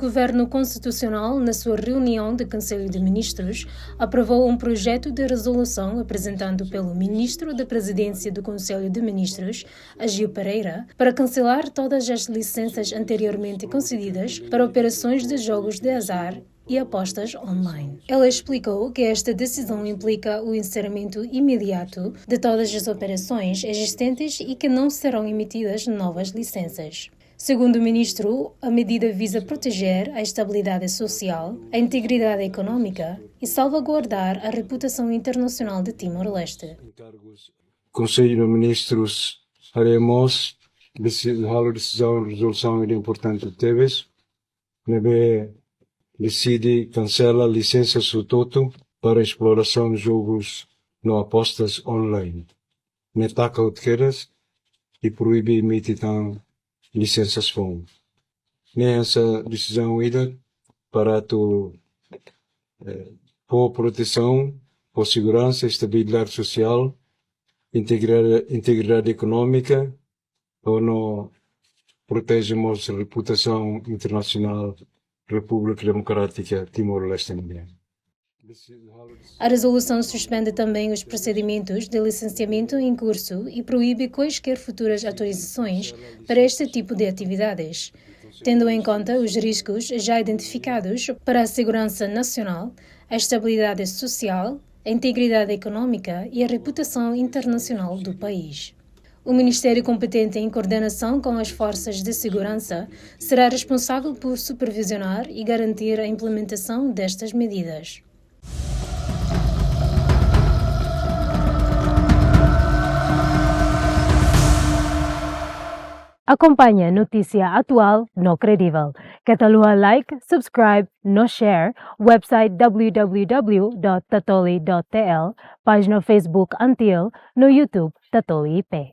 Governo Constitucional, na sua reunião de Conselho de Ministros, aprovou um projeto de resolução apresentado pelo Ministro da Presidência do Conselho de Ministros, Agil Pereira, para cancelar todas as licenças anteriormente concedidas para operações de jogos de azar e apostas online. Ela explicou que esta decisão implica o encerramento imediato de todas as operações existentes e que não serão emitidas novas licenças. Segundo o ministro, a medida visa proteger a estabilidade social, a integridade econômica e salvaguardar a reputação internacional de Timor-Leste. Conselho de Ministros haremos resolução importante teves, decide cancela licença Sutoto para exploração de jogos no apostas online. Netaca outqueras e proíbe emitir licenças FON. Nessa decisão ida para por proteção, por segurança, estabilidade social, integridade econômica, ou não protegemos a reputação internacional República Democrática Timor-Leste. A resolução suspende também os procedimentos de licenciamento em curso e proíbe quaisquer futuras autorizações para este tipo de atividades, tendo em conta os riscos já identificados para a segurança nacional, a estabilidade social, a integridade econômica e a reputação internacional do país. O Ministério competente em coordenação com as forças de segurança será responsável por supervisionar e garantir a implementação destas medidas. Acompanhe notícia atual no Credível. Catalua like, subscribe, no share, website www.tatoli.tl, página Facebook Antil, no YouTube Tatoli IP.